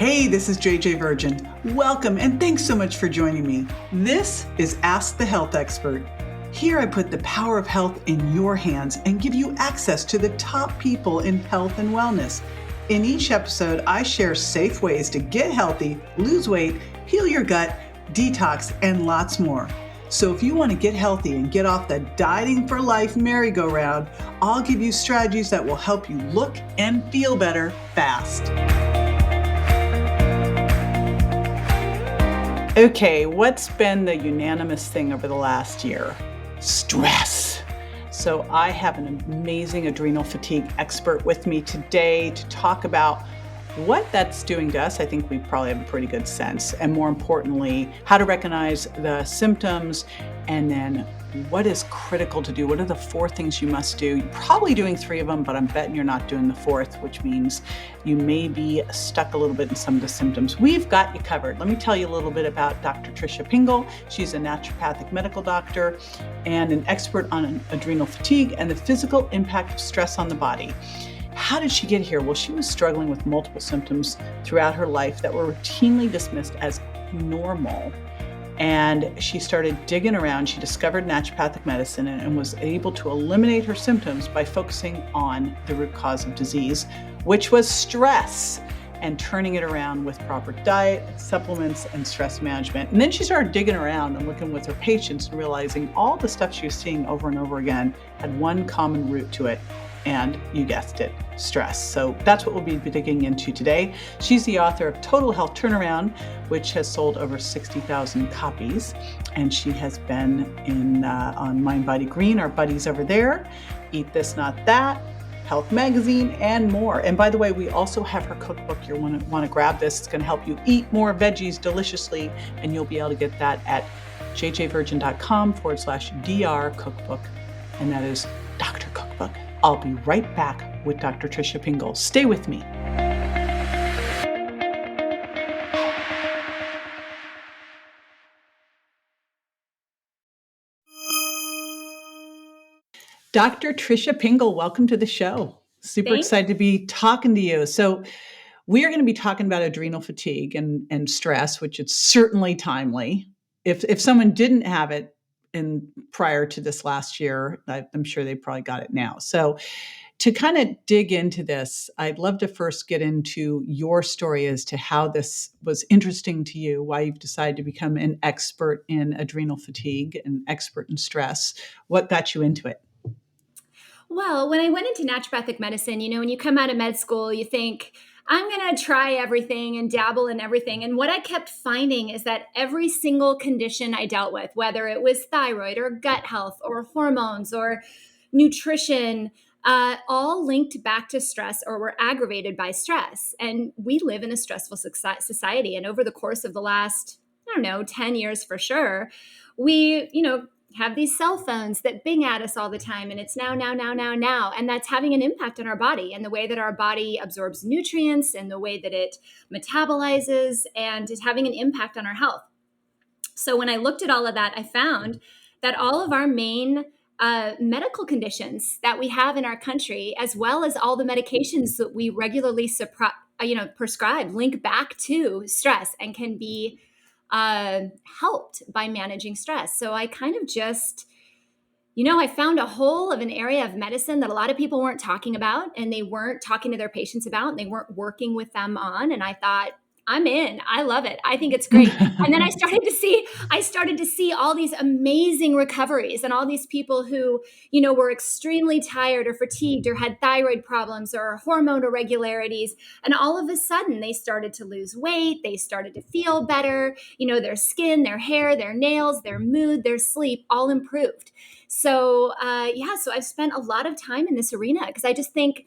Hey, this is JJ Virgin. Welcome and thanks so much for joining me. This is Ask the Health Expert. Here I put the power of health in your hands and give you access to the top people in health and wellness. In each episode, I share safe ways to get healthy, lose weight, heal your gut, detox, and lots more. So if you want to get healthy and get off the dieting for life merry-go-round, I'll give you strategies that will help you look and feel better fast. Okay, what's been the unanimous thing over the last year? Stress. So I have an amazing adrenal fatigue expert with me today to talk about what that's doing to us. I think we probably have a pretty good sense. And more importantly, how to recognize the symptoms and then what is critical to do. What are the 4 things you must do? You're probably doing 3 of them, but I'm betting you're not doing the 4th, which means you may be stuck a little bit in some of the symptoms. We've got you covered. Let me tell you a little bit about Dr. Tricia Pingel. She's a naturopathic medical doctor and an expert on adrenal fatigue and the physical impact of stress on the body. How did she get here? Well, she was struggling with multiple symptoms throughout her life that were routinely dismissed as normal. And she started digging around. She discovered naturopathic medicine and was able to eliminate her symptoms by focusing on the root cause of disease, which was stress, and turning it around with proper diet, supplements, and stress management. And then she started digging around and looking with her patients and realizing all the stuff she was seeing over and over again had one common root to it. And you guessed it, stress. So that's what we'll be digging into today. She's the author of Total Health Turnaround, which has sold over 60,000 copies. And she has been on Mind Body Green, our buddies over there, Eat This Not That, Health Magazine, and more. And by the way, we also have her cookbook. You'll want to grab this. It's going to help you eat more veggies deliciously. And you'll be able to get that at jjvirgin.com/dr cookbook. And that is Dr. Cookbook. I'll be right back with Dr. Tricia Pingel. Stay with me. Dr. Tricia Pingel, welcome to the show. Super excited to be talking to you. So we are going to be talking about adrenal fatigue and stress, which is certainly timely. If someone didn't have it prior to this last year, I'm sure they probably got it now. So to kind of dig into this, I'd love to first get into your story as to how this was interesting to you, why you've decided to become an expert in adrenal fatigue, an expert in stress. What got you into it? Well, when I went into naturopathic medicine, when you come out of med school, you think, I'm going to try everything and dabble in everything. And what I kept finding is that every single condition I dealt with, whether it was thyroid or gut health or hormones or nutrition, all linked back to stress or were aggravated by stress. And we live in a stressful society. And over the course of the last, 10 years for sure, we, have these cell phones that bing at us all the time. And it's now. And that's having an impact on our body and the way that our body absorbs nutrients and the way that it metabolizes, and it's having an impact on our health. So when I looked at all of that, I found that all of our main medical conditions that we have in our country, as well as all the medications that we regularly prescribe, link back to stress and can be helped by managing stress. So I kind of just, I found a whole of an area of medicine that a lot of people weren't talking about, and they weren't talking to their patients about, and they weren't working with them on. And I thought, I'm in. I love it. I think it's great. And then I started to see all these amazing recoveries and all these people who, were extremely tired or fatigued or had thyroid problems or hormone irregularities. And all of a sudden they started to lose weight. They started to feel better. Their skin, their hair, their nails, their mood, their sleep, all improved. So, so I've spent a lot of time in this arena because I just think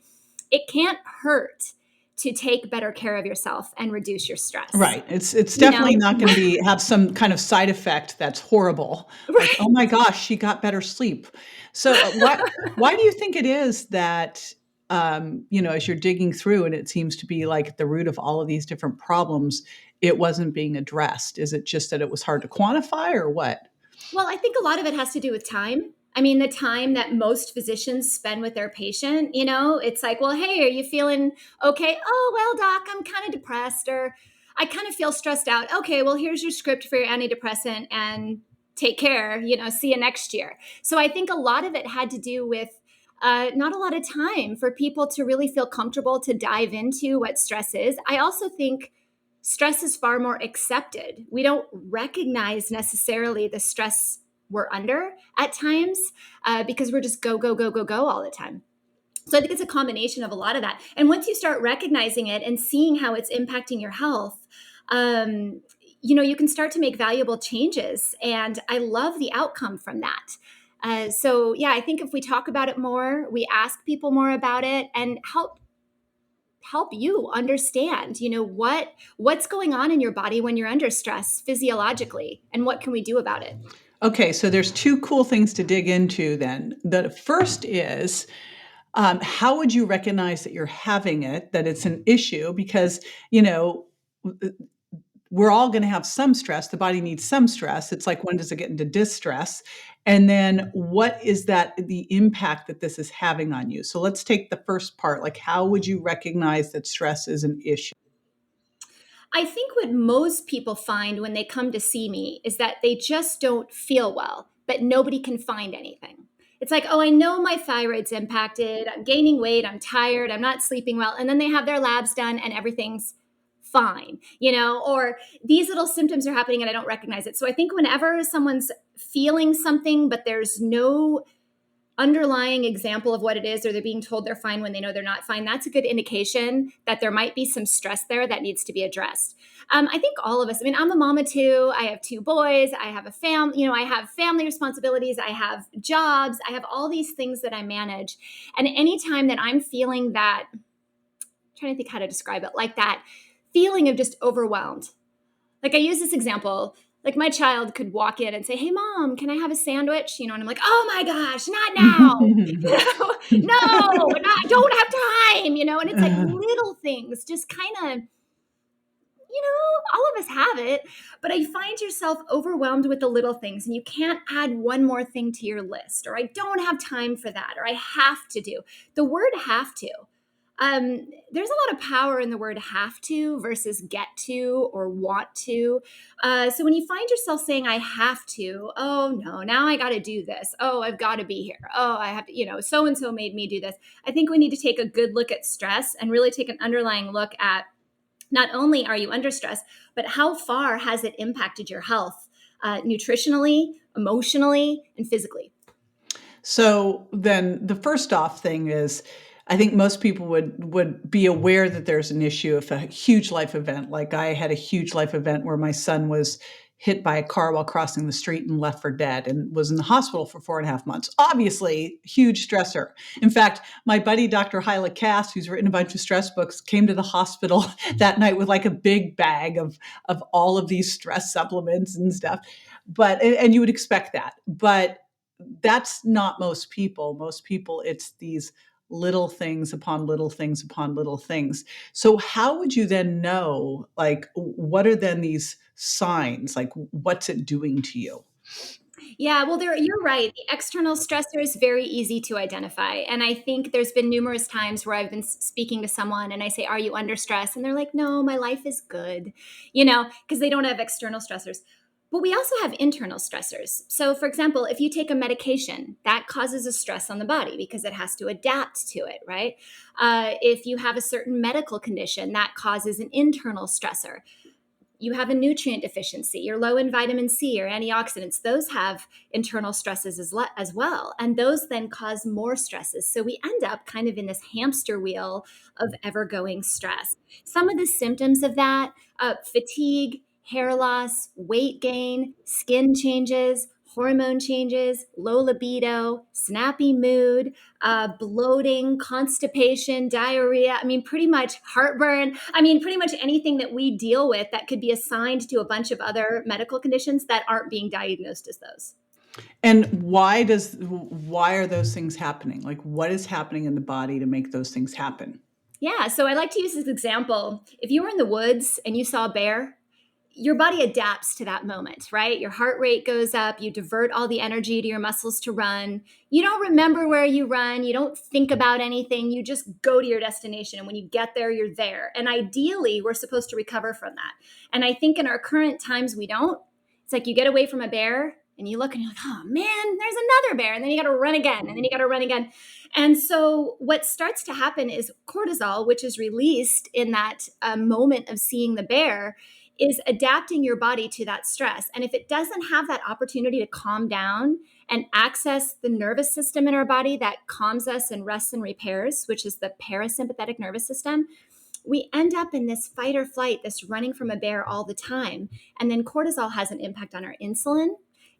it can't hurt to take better care of yourself and reduce your stress. Right. It's definitely not going to have some kind of side effect that's horrible. Right. Like, oh my gosh, she got better sleep. So why do you think it is that, as you're digging through and it seems to be like at the root of all of these different problems, it wasn't being addressed? Is it just that it was hard to quantify or what? Well, I think a lot of it has to do with time. I mean, the time that most physicians spend with their patient, it's like, well, hey, are you feeling okay? Oh, well, doc, I'm kind of depressed, or I kind of feel stressed out. Okay, well, here's your script for your antidepressant and take care, see you next year. So I think a lot of it had to do with not a lot of time for people to really feel comfortable to dive into what stress is. I also think stress is far more accepted. We don't recognize necessarily the stress we're under at times because we're just go, go, go, go, go all the time. So I think it's a combination of a lot of that. And once you start recognizing it and seeing how it's impacting your health, you can start to make valuable changes. And I love the outcome from that. So yeah, I think if we talk about it more, we ask people more about it and help you understand, what's going on in your body when you're under stress physiologically, and what can we do about it. Okay, so there's two cool things to dig into then. The first is, how would you recognize that you're having it, that it's an issue? Because, we're all going to have some stress. The body needs some stress. It's like, when does it get into distress? And then what is the impact that this is having on you? So let's take the first part. Like, how would you recognize that stress is an issue? I think what most people find when they come to see me is that they just don't feel well, but nobody can find anything. It's like, oh, I know my thyroid's impacted. I'm gaining weight. I'm tired. I'm not sleeping well. And then they have their labs done and everything's fine, or these little symptoms are happening and I don't recognize it. So I think whenever someone's feeling something, but there's no underlying example of what it is, or they're being told they're fine when they know they're not fine, that's a good indication that there might be some stress there that needs to be addressed. I think all of us, I mean, I'm a mama too. I have two boys. I have a family, I have family responsibilities. I have jobs. I have all these things that I manage. And anytime that I'm feeling that, I'm trying to think how to describe it, like that feeling of just overwhelmed. Like I use this example, like my child could walk in and say, "Hey mom, can I have a sandwich?" And I'm like, "Oh my gosh, not now." No, I don't have time, and it's like little things, just kind of, all of us have it, but I find yourself overwhelmed with the little things and you can't add one more thing to your list, or I don't have time for that, or I have to do. The word have to. There's a lot of power in the word have to versus get to or want to. So when you find yourself saying, I have to, oh no, now I got to do this. Oh, I've got to be here. Oh, I have to, so and so made me do this. I think we need to take a good look at stress and really take an underlying look at not only are you under stress, but how far has it impacted your health, nutritionally, emotionally, and physically? So then the first off thing is, I think most people would be aware that there's an issue if a huge life event, like I had a huge life event where my son was hit by a car while crossing the street and left for dead and was in the hospital for 4.5 months. Obviously, huge stressor. In fact, my buddy, Dr. Hyla Cass, who's written a bunch of stress books, came to the hospital that night with like a big bag of all of these stress supplements and stuff. And you would expect that. But that's not most people. Most people, it's these little things upon little things upon little things. So how would you then know, like, what are then these signs? Like, what's it doing to you? Yeah, well, you're right. The external stressor is very easy to identify. And I think there's been numerous times where I've been speaking to someone and I say, "Are you under stress?" And they're like, "No, my life is good," because they don't have external stressors. But we also have internal stressors. So, for example, if you take a medication, that causes a stress on the body because it has to adapt to it, right? If you have a certain medical condition, that causes an internal stressor. You have a nutrient deficiency, you're low in vitamin C or antioxidants, those have internal stresses as well. And those then cause more stresses. So we end up kind of in this hamster wheel of ever going stress. Some of the symptoms of that, fatigue, hair loss, weight gain, skin changes, hormone changes, low libido, snappy mood, bloating, constipation, diarrhea. I mean, pretty much heartburn. I mean, pretty much anything that we deal with that could be assigned to a bunch of other medical conditions that aren't being diagnosed as those. And why are those things happening? Like, what is happening in the body to make those things happen? Yeah. So I like to use this example. If you were in the woods and you saw a bear, your body adapts to that moment, right? Your heart rate goes up, you divert all the energy to your muscles to run. You don't remember where you run, you don't think about anything, you just go to your destination. And when you get there, you're there. And ideally, we're supposed to recover from that. And I think in our current times, we don't. It's like you get away from a bear and you look and you're like, oh man, there's another bear. And then you got to run again. And then you got to run again. And so what starts to happen is cortisol, which is released in that moment of seeing the bear, is adapting your body to that stress. And if it doesn't have that opportunity to calm down and access the nervous system in our body that calms us and rests and repairs, which is the parasympathetic nervous system, we end up in this fight or flight, this running from a bear all the time. And then cortisol has an impact on our insulin.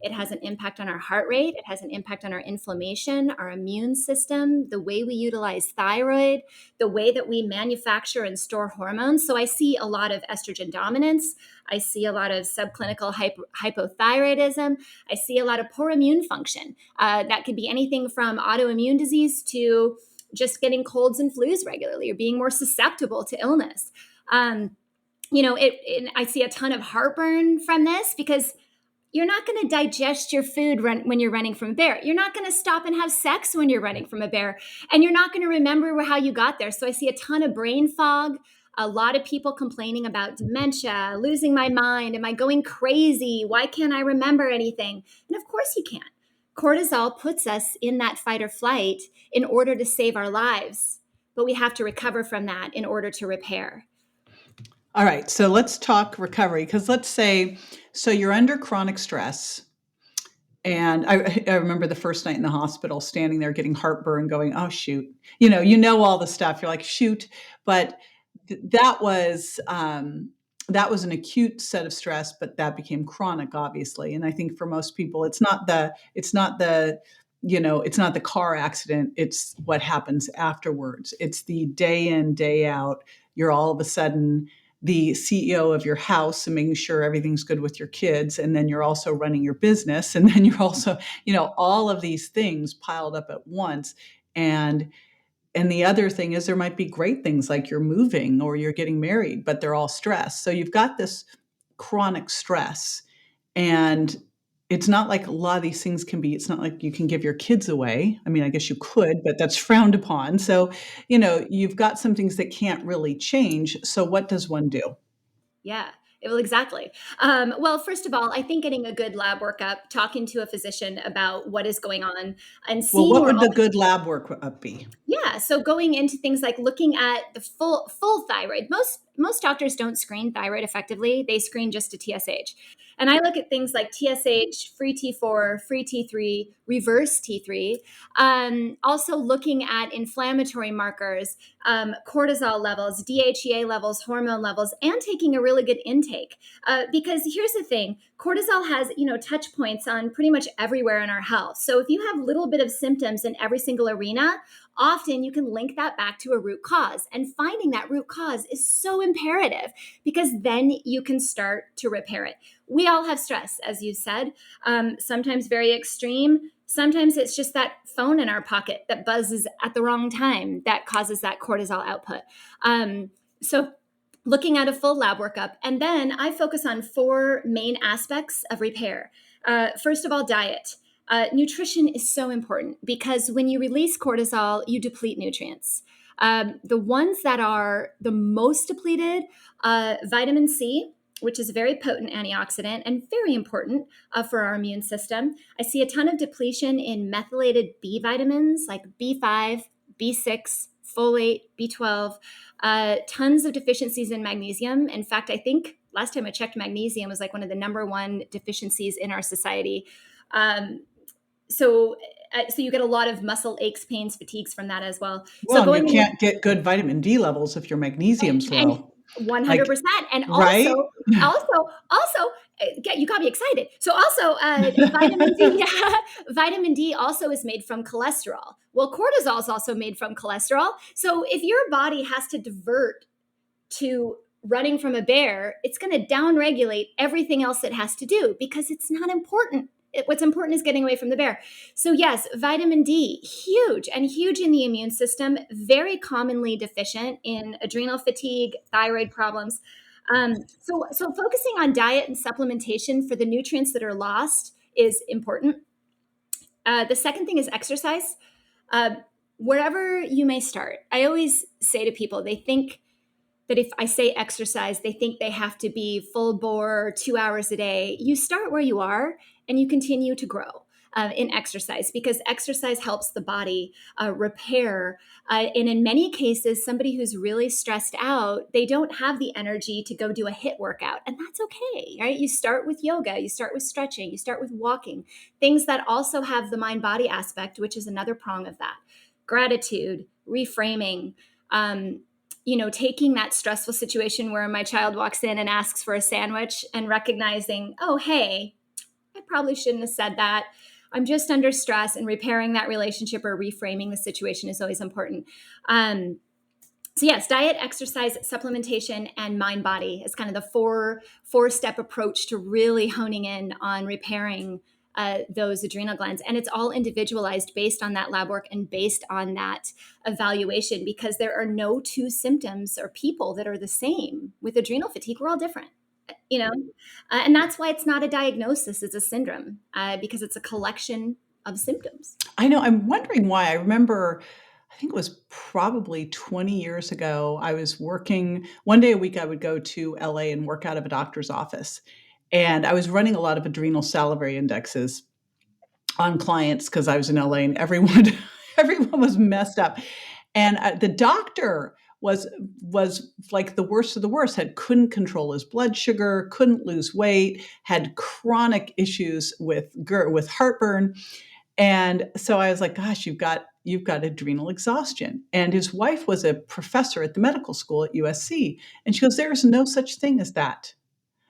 It has an impact on our heart rate. It has an impact on our inflammation, our immune system, the way we utilize thyroid, the way that we manufacture and store hormones. So I see a lot of estrogen dominance. I see a lot of subclinical hypothyroidism. I see a lot of poor immune function. That could be anything from autoimmune disease to just getting colds and flus regularly or being more susceptible to illness. I see a ton of heartburn from this because you're not going to digest your food when you're running from a bear. You're not going to stop and have sex when you're running from a bear. And you're not going to remember how you got there. So I see a ton of brain fog, a lot of people complaining about dementia, losing my mind. Am I going crazy? Why can't I remember anything? And of course you can't. Cortisol puts us in that fight or flight in order to save our lives. But we have to recover from that in order to repair. All right, so let's talk recovery, because let's say, so you're under chronic stress. And I remember the first night in the hospital, standing there getting heartburn, going, oh, shoot. You know all the stuff. You're like, shoot. But that was an acute set of stress, but that became chronic, obviously. And I think for most people, it's not the car accident. It's what happens afterwards. It's the day in, day out. You're all of a sudden the CEO of your house and making sure everything's good with your kids. And then you're also running your business. And then you're also, all of these things piled up at once. And the other thing is there might be great things like you're moving or you're getting married, but they're all stress. So you've got this chronic stress. And it's not like a lot of these things it's not like you can give your kids away. I mean, I guess you could, but that's frowned upon. So, you've got some things that can't really change. So what does one do? Yeah. Well, exactly. Well, first of all, I think getting a good lab workup, talking to a physician about what is going on, and Well, seeing what where would all the good lab work be? yeah. So going into things like looking at the full thyroid. Most doctors don't screen thyroid effectively. They screen just a TSH. And I look at things like TSH, free T4, free T3, reverse T3. Also looking at inflammatory markers, cortisol levels, DHEA levels, hormone levels, and taking a really good intake. Because here's the thing, cortisol has, touch points on pretty much everywhere in our health. So if you have a little bit of symptoms in every single arena, often you can link that back to a root cause. And finding that root cause is so imperative because then you can start to repair it. We all have stress, as you said, sometimes very extreme. Sometimes it's just that phone in our pocket that buzzes at the wrong time that causes that cortisol output. So looking at a full lab workup. And then I focus on 4 main aspects of repair. First of all, diet. Nutrition is so important because when you release cortisol, you deplete nutrients. The ones that are the most depleted, vitamin C, which is a very potent antioxidant and very important for our immune system. I see a ton of depletion in methylated B vitamins like B5, B6, folate, B12, tons of deficiencies in magnesium. In fact, I think last time I checked, magnesium was like one of the number 1 deficiencies in our society. So you get a lot of muscle aches, pains, fatigues from that as well. Well, So and you can't get good vitamin D levels if your magnesium's and low. 100%. And Right? you got me excited. So also vitamin D, vitamin D also is made from cholesterol. Well, cortisol is also made from cholesterol. So if your body has to divert to running from a bear, it's going to downregulate everything else it has to do because it's not important. What's important is getting away from the bear. So yes, vitamin D, huge in the immune system, very commonly deficient in adrenal fatigue, thyroid problems. So focusing on diet and supplementation for the nutrients that are lost is important. The second thing is exercise. Uh, Wherever you may start, I always say to people, they think that if I say exercise, they think they have to be full bore 2 hours a day. You start where you are and you continue to grow in exercise, because exercise helps the body repair. And in many cases, somebody who's really stressed out, they don't have the energy to go do a HIIT workout. And that's okay, right? You start with yoga, you start with stretching, you start with walking, things that also have the mind body aspect, which is another prong of that. Gratitude, reframing. Taking that stressful situation where my child walks in and asks for a sandwich and recognizing, oh, hey, I probably shouldn't have said that. I'm just under stress, and repairing that relationship or reframing the situation is always important. So yes, diet, exercise, supplementation, and mind body is kind of the four-step approach to really honing in on repairing those adrenal glands. And it's all individualized based on that lab work and based on that evaluation, because there are no two symptoms or people that are the same with adrenal fatigue. We're all different, you know, and that's why it's not a diagnosis, it's a syndrome, because it's a collection of symptoms. I know. I'm wondering why. I remember, I think it was probably 20 years ago, I was working one day a week. I would go to LA and work out of a doctor's office. And I was running a lot of adrenal salivary indexes on clients because I was in LA and everyone everyone was messed up. And the doctor was like the worst of the worst, had couldn't control his blood sugar, couldn't lose weight, had chronic issues with heartburn. And so I was like, gosh, you've got adrenal exhaustion. And his wife was a professor at the medical school at USC. And she goes, there's no such thing as that.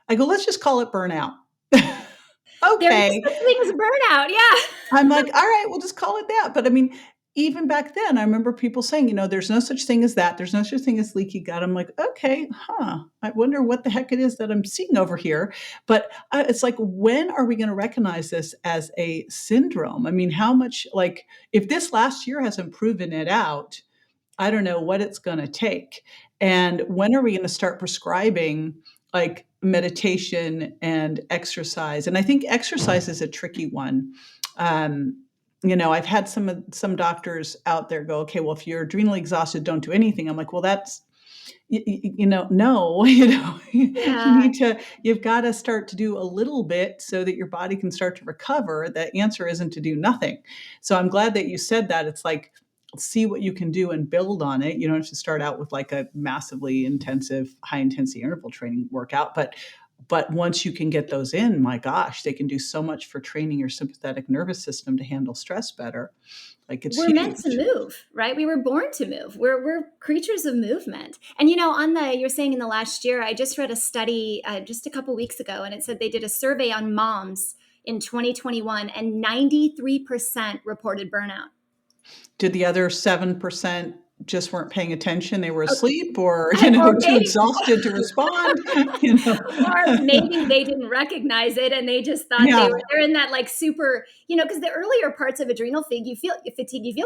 I go, let's just call it burnout. There is Okay. such thing as burnout. Yeah. I'm like, all right, we'll just call it that. But I mean, even back then, I remember people saying, there's no such thing as that. There's no such thing as leaky gut. I'm like, okay, I wonder what the heck it is that I'm seeing over here. But it's like, when are we going to recognize this as a syndrome? I mean, how much, like, if this last year hasn't proven it out, I don't know what it's going to take. And when are we going to start prescribing like meditation and exercise? And I think exercise is a tricky one. Um, I've had some doctors out there go, okay, well, if you're adrenally exhausted, don't do anything. I'm like, well, that's no, Yeah. you've got to start to do a little bit so that your body can start to recover. The answer isn't to do nothing. So I'm glad that you said that. It's like, see what you can do and build on it. You don't have to start out with like a massively intensive, high intensity interval training workout, but once you can get those in, my gosh, they can do so much for training your sympathetic nervous system to handle stress better. Like, it's We're meant to huge. move, right? We were born to move. We're creatures of movement. And on the you're saying in the last year, I just read a study just a couple weeks ago, and it said they did a survey on moms in 2021, and 93% reported burnout. Did the other 7% just weren't paying attention? They were Oh, asleep or, or too maybe exhausted to respond, you know? or maybe they didn't recognize it and they just thought Yeah. they're in that like super, because the earlier parts of adrenal fatigue, you feel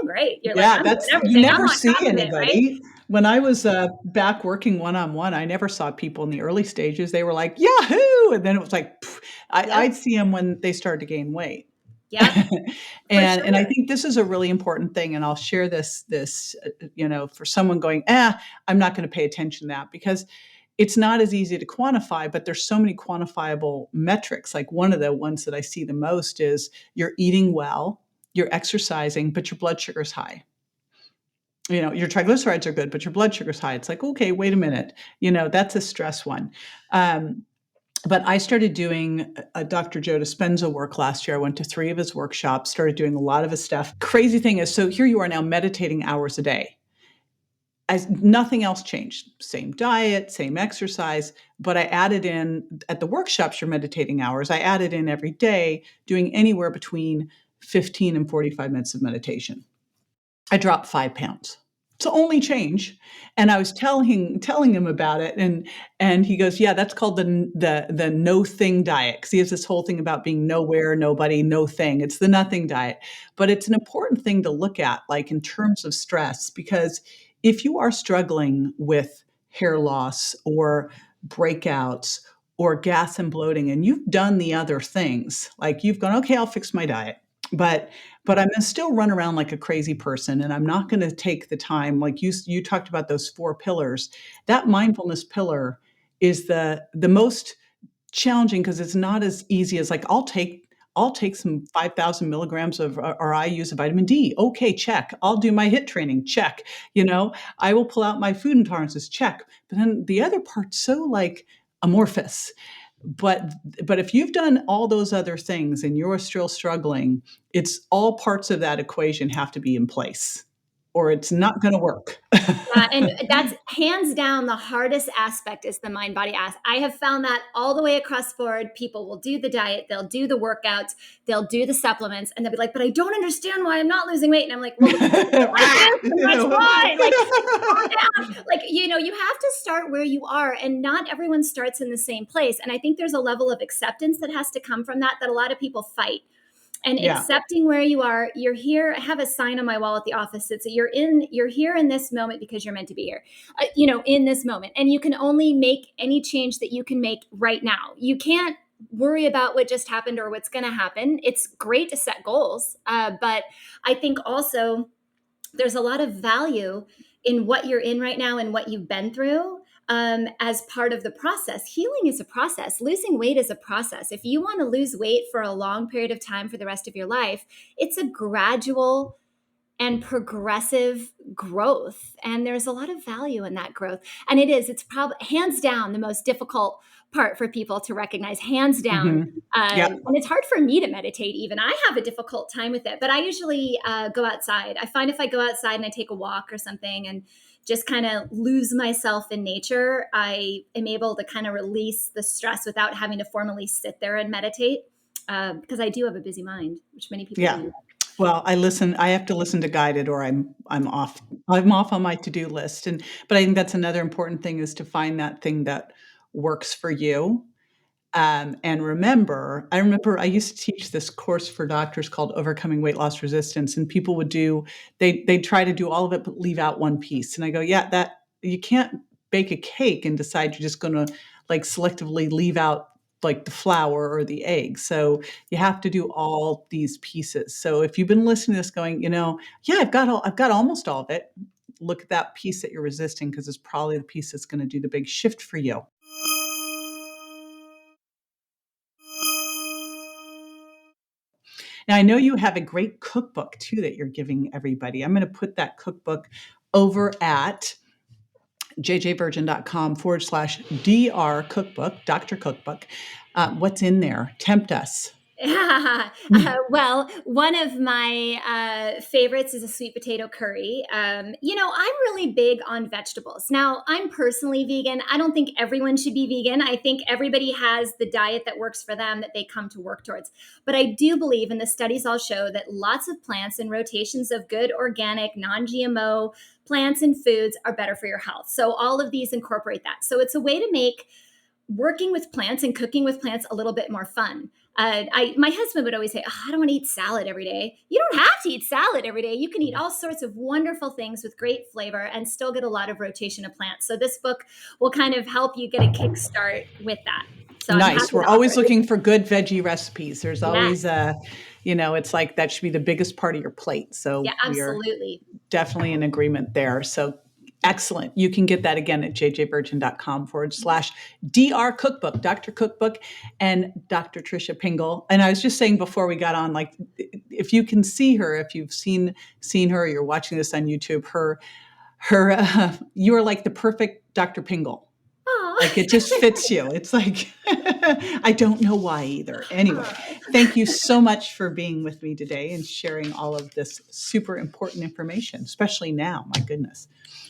great. You're like, Yeah, I'm doing you everything. I'm never on see top of it, right? anybody. When I was, back working one-on-one, I never saw people in the early stages. They were like, "Yahoo!" And then it was like, pff, Yep. I'd see them when they started to gain weight. Yep. For And I sure. think this is a really important thing, and I'll share this, for someone going, I'm not gonna pay attention to that, because it's not as easy to quantify, but there's so many quantifiable metrics. Like, one of the ones that I see the most is you're eating well, you're exercising, but your blood sugar's high. Your triglycerides are good, but your blood sugar's high. It's like, okay, wait a minute. That's a stress one. Um, but I started doing a Dr. Joe Dispenza work last year. I went to 3 of his workshops, started doing a lot of his stuff. Crazy thing is, so here you are now meditating hours a day. As nothing else changed. Same diet, same exercise, but I added in at the workshops, your meditating hours, I added in every day doing anywhere between 15 and 45 minutes of meditation. I dropped 5 pounds. It's the only change. And I was telling him about it, and he goes, "Yeah, that's called the no thing diet." Because he has this whole thing about being nowhere, nobody, no thing. It's the nothing diet. But it's an important thing to look at, like in terms of stress, because if you are struggling with hair loss or breakouts or gas and bloating, and you've done the other things, like you've gone, okay, I'll fix my diet, but I'm gonna still run around like a crazy person, and I'm not gonna take the time, like you talked about those 4 pillars. That mindfulness pillar is the most challenging because it's not as easy as like I'll take some 5,000 milligrams of, or I use a vitamin D. Okay, check. I'll do my HIIT training. Check. I will pull out my food intolerances. Check. But then the other part's so like amorphous. But if you've done all those other things and you're still struggling, it's all parts of that equation have to be in place, or it's not going to work. Yeah, and that's hands down the hardest aspect is the mind body ass. I have found that all the way across the board. People will do the diet, they'll do the workouts, they'll do the supplements, and they'll be like, "But I don't understand why I'm not losing weight." And I'm like, "Well, that's why." Like, calm down. Like, you have to start where you are, and not everyone starts in the same place. And I think there's a level of acceptance that has to come from that a lot of people fight. And Yeah. accepting where you are. You're here. I have a sign on my wall at the office. It's you're here in this moment because you're meant to be here, in this moment. And you can only make any change that you can make right now. You can't worry about what just happened or what's going to happen. It's great to set goals. But I think also there's a lot of value in what you're in right now and what you've been through. As part of the process. Healing is a process. Losing weight is a process. If you want to lose weight for a long period of time for the rest of your life, it's a gradual and progressive growth. And there's a lot of value in that growth. And it's probably hands down the most difficult part for people to recognize, hands down. Yep. And it's hard for me to meditate even. I have a difficult time with it, but I usually go outside. I find if I go outside and I take a walk or something and just kind of lose myself in nature, I am able to kind of release the stress without having to formally sit there and meditate, because I do have a busy mind, which many people Yeah. do. Well, I have to listen to guided, or I'm off. I'm off on my to-do list. But I think that's another important thing, is to find that thing that works for you. And I remember I used to teach this course for doctors called Overcoming Weight Loss Resistance, and people would they'd try to do all of it, but leave out one piece. And I go, yeah, that you can't bake a cake and decide you're just going to like selectively leave out like the flour or the egg. So you have to do all these pieces. So if you've been listening to this going, yeah, I've got almost all of it. Look at that piece that you're resisting, because it's probably the piece that's going to do the big shift for you. Now, I know you have a great cookbook too that you're giving everybody. I'm going to put that cookbook over at jjvirgin.com/DR cookbook, Dr. Cookbook. What's in there? Tempt us. Well, one of my favorites is a sweet potato curry. I'm really big on vegetables. Now, I'm personally vegan. I don't think everyone should be vegan. I think everybody has the diet that works for them, that they come to work towards. But I do believe, and the studies all show, that lots of plants and rotations of good organic, non-GMO plants and foods are better for your health. So all of these incorporate that. So it's a way to make working with plants and cooking with plants a little bit more fun. My husband would always say, I don't want to eat salad every day. You don't have to eat salad every day. You can eat all sorts of wonderful things with great flavor and still get a lot of rotation of plants. So this book will kind of help you get a kickstart with that. So nice. We're always looking for good veggie recipes. There's always it's like that should be the biggest part of your plate. So yeah, absolutely. We're definitely in agreement there. So excellent. You can get that again at jjvirgin.com/DR cookbook, Dr. Cookbook, and Dr. Tricia Pingel. And I was just saying before we got on, like, if you can see her, if you've seen her, or you're watching this on YouTube, you are like the perfect Dr. Pingel. Like, it just fits you. It's like, I don't know why either. Anyway, thank you so much for being with me today and sharing all of this super important information, especially now. My goodness.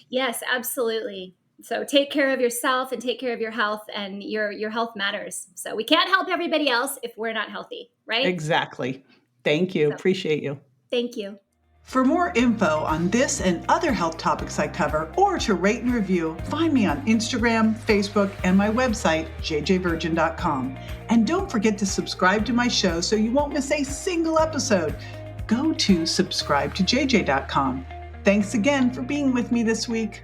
Yes, absolutely. So take care of yourself and take care of your health, and your health matters. So we can't help everybody else if we're not healthy, right? Exactly. Thank you. Appreciate you. Thank you. For more info on this and other health topics I cover, or to rate and review, find me on Instagram, Facebook, and my website, jjvirgin.com. And don't forget to subscribe to my show so you won't miss a single episode. Go to subscribetoJJ.com. Thanks again for being with me this week.